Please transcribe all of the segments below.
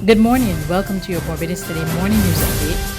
Good morning. Welcome to your Barbados Today morning news update.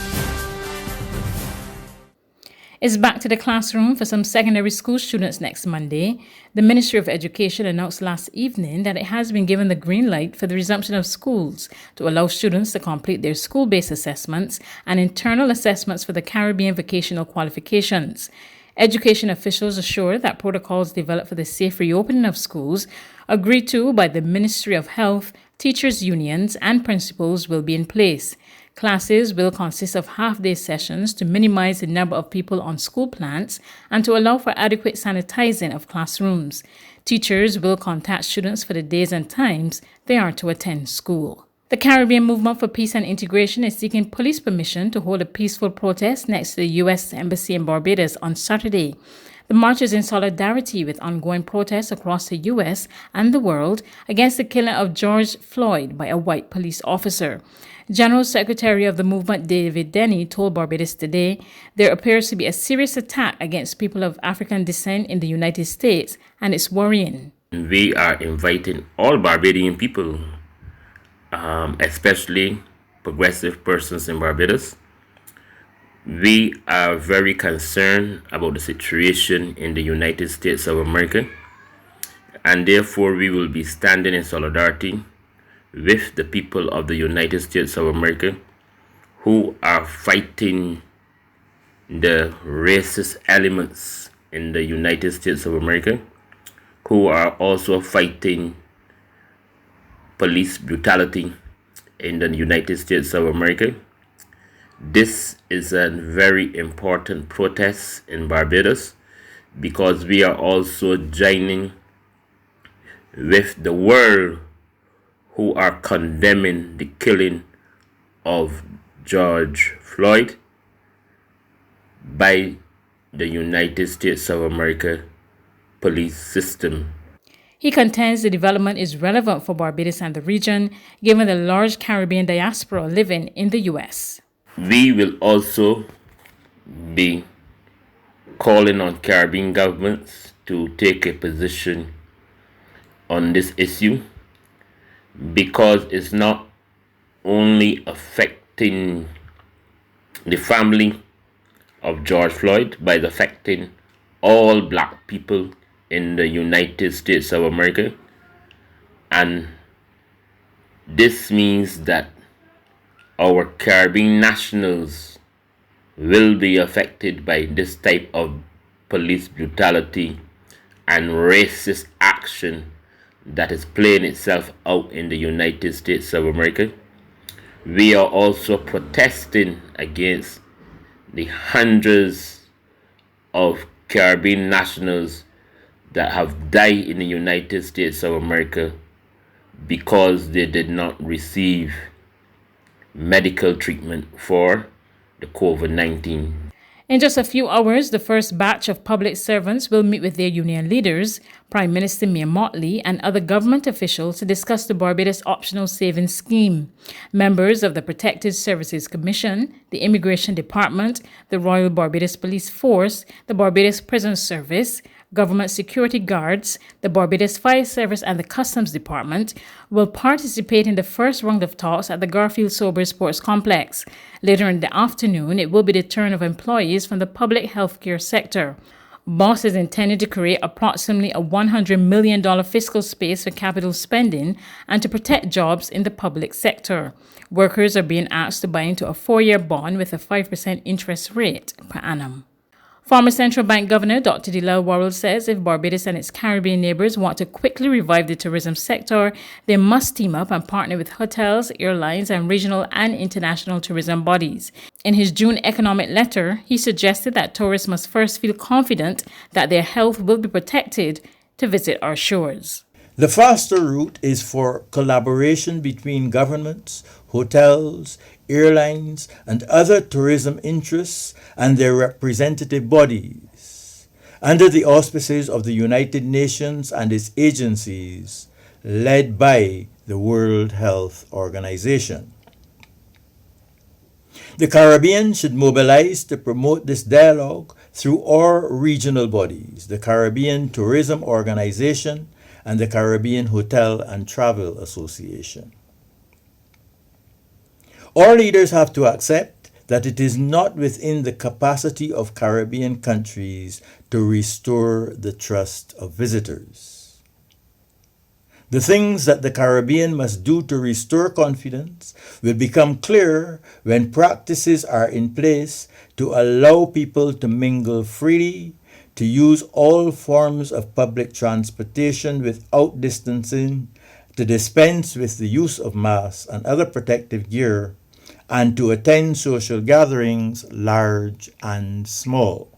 It's back to the classroom for some secondary school students next Monday. The Ministry of Education announced last evening that it has been given the green light for the resumption of schools to allow students to complete their school-based assessments and internal assessments for the Caribbean vocational qualifications. Education officials assure that protocols developed for the safe reopening of schools, agreed to by the Ministry of Health, teachers' unions, and principals, will be in place. Classes will consist of half-day sessions to minimize the number of people on school plants and to allow for adequate sanitizing of classrooms. Teachers will contact students for the days and times they are to attend school. The Caribbean Movement for Peace and Integration is seeking police permission to hold a peaceful protest next to the U.S. Embassy in Barbados on Saturday. The march is in solidarity with ongoing protests across the U.S. and the world against the killing of George Floyd by a white police officer. General Secretary of the movement David Denny told Barbados Today there appears to be a serious attack against people of African descent in the United States, and it's worrying. We are inviting all Barbadian people, especially progressive persons in Barbados. We are very concerned about the situation in the United States of America, and therefore we will be standing in solidarity with the people of the United States of America who are fighting the racist elements in the United States of America, who are also fighting police brutality in the United States of America. This is a very important protest in Barbados because we are also joining with the world who are condemning the killing of George Floyd by the United States of America police system. He contends the development is relevant for Barbados and the region, given the large Caribbean diaspora living in the U.S. We will also be calling on Caribbean governments to take a position on this issue because it's not only affecting the family of George Floyd, but it's affecting all black people in the United States of America. And this means that our Caribbean nationals will be affected by this type of police brutality and racist action that is playing itself out in the United States of America. We are also protesting against the hundreds of Caribbean nationals that have died in the United States of America because they did not receive medical treatment for the COVID-19. In just a few hours, the first batch of public servants will meet with their union leaders, Prime Minister Mia Mottley, and other government officials to discuss the Barbados Optional Savings Scheme. Members of the Protected Services Commission, the Immigration Department, the Royal Barbados Police Force, the Barbados Prison Service, government security guards, the Barbados Fire Service, and the Customs Department will participate in the first round of talks at the Garfield Sober Sports Complex. Later in the afternoon, it will be the turn of employees from the public healthcare sector. BOSS is intended to create approximately a $100 million fiscal space for capital spending and to protect jobs in the public sector. Workers are being asked to buy into a 4-year bond with a 5% interest rate per annum. Former Central Bank Governor Dr. Delal Worrell says if Barbados and its Caribbean neighbors want to quickly revive the tourism sector, they must team up and partner with hotels, airlines, and regional and international tourism bodies. In his June economic letter, he suggested that tourists must first feel confident that their health will be protected to visit our shores. The faster route is for collaboration between governments, hotels, airlines, and other tourism interests and their representative bodies, under the auspices of the United Nations and its agencies, led by the World Health Organization. The Caribbean should mobilize to promote this dialogue through our regional bodies, the Caribbean Tourism Organization and the Caribbean Hotel and Travel Association. Our leaders have to accept that it is not within the capacity of Caribbean countries to restore the trust of visitors. The things that the Caribbean must do to restore confidence will become clear when practices are in place to allow people to mingle freely, to use all forms of public transportation without distancing, to dispense with the use of masks and other protective gear, and to attend social gatherings, large and small.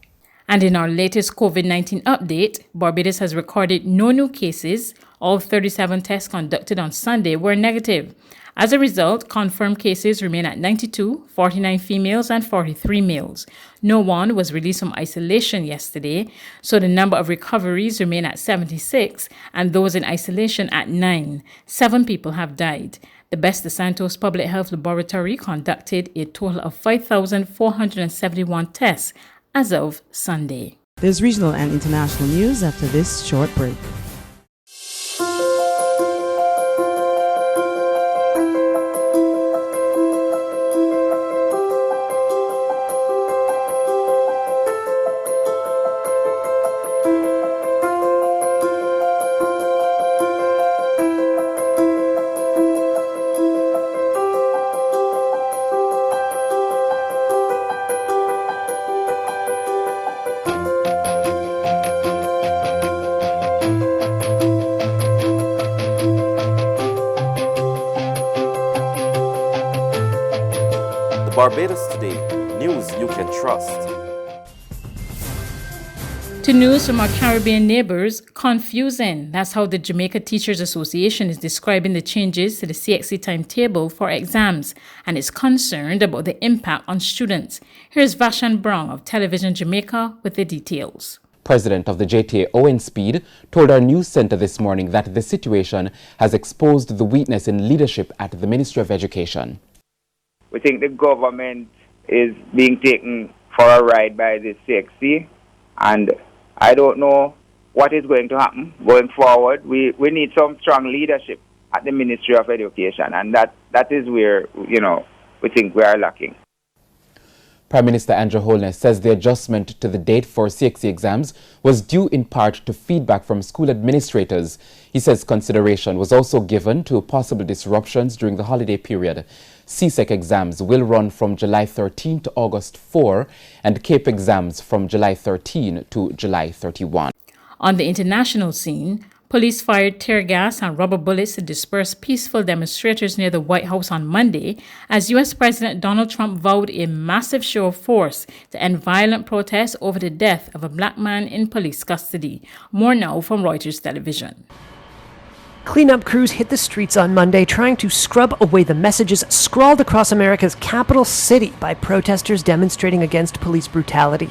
And in our latest COVID-19 update, Barbados has recorded no new cases. All 37 tests conducted on Sunday were negative. As a result, confirmed cases remain at 92, 49 females and 43 males. No one was released from isolation yesterday, so the number of recoveries remain at 76 and those in isolation at 9. 7 people have died. The Best Santos Public Health Laboratory conducted a total of 5,471 tests as of Sunday. There's regional and international news after this short break. Barbados Today, news you can trust. To news from our Caribbean neighbors, confusing. That's how the Jamaica Teachers Association is describing the changes to the CXC timetable for exams and is concerned about the impact on students. Here's Vashan Brown of Television Jamaica with the details. President of the JTA, Owen Speed, told our news center this morning that the situation has exposed the weakness in leadership at the Ministry of Education. We think the government is being taken for a ride by the CXC, and I don't know what is going to happen going forward. We need some strong leadership at the Ministry of Education, and that is where, we think we are lacking. Prime Minister Andrew Holness says the adjustment to the date for CXC exams was due in part to feedback from school administrators. He says consideration was also given to possible disruptions during the holiday period. CSEC exams will run from July 13 to August 4 and CAPE exams from July 13 to July 31. On the international scene, police fired tear gas and rubber bullets to disperse peaceful demonstrators near the White House on Monday as U.S. President Donald Trump vowed a massive show of force to end violent protests over the death of a black man in police custody. More now from Reuters Television. Cleanup crews hit the streets on Monday trying to scrub away the messages scrawled across America's capital city by protesters demonstrating against police brutality.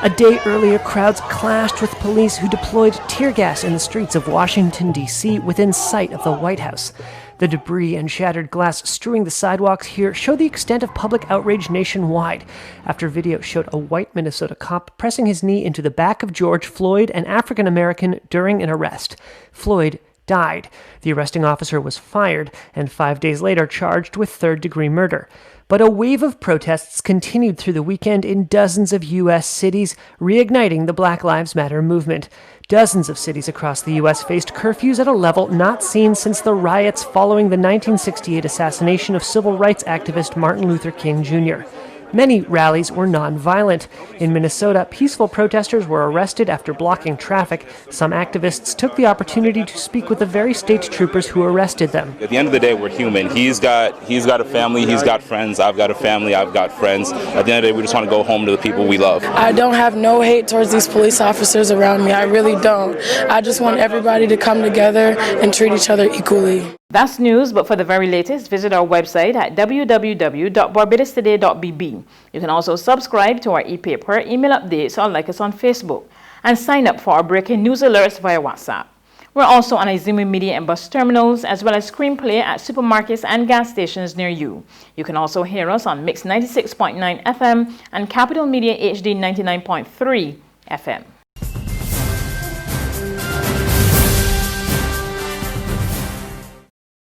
A day earlier, crowds clashed with police who deployed tear gas in the streets of Washington, D.C. within sight of the White House. The debris and shattered glass strewing the sidewalks here show the extent of public outrage nationwide after video showed a white Minnesota cop pressing his knee into the back of George Floyd, an African-American, during an arrest. Floyd died. The arresting officer was fired and 5 days later charged with third-degree murder. But a wave of protests continued through the weekend in dozens of U.S. cities, reigniting the Black Lives Matter movement. Dozens of cities across the U.S. faced curfews at a level not seen since the riots following the 1968 assassination of civil rights activist Martin Luther King Jr. Many rallies were non-violent. In Minnesota, peaceful protesters were arrested after blocking traffic. Some activists took the opportunity to speak with the very state troopers who arrested them. At the end of the day, we're human. He's got a family, he's got friends, I've got a family, I've got friends. At the end of the day, we just want to go home to the people we love. I don't have no hate towards these police officers around me. I really don't. I just want everybody to come together and treat each other equally. That's news, but for the very latest, visit our website at www.barbadostoday.bb. You can also subscribe to our e-paper, email updates, or like us on Facebook, and sign up for our breaking news alerts via WhatsApp. We're also on Izumi Media and bus terminals, as well as Screenplay at supermarkets and gas stations near you. You can also hear us on Mix 96.9 FM and Capital Media HD 99.3 FM.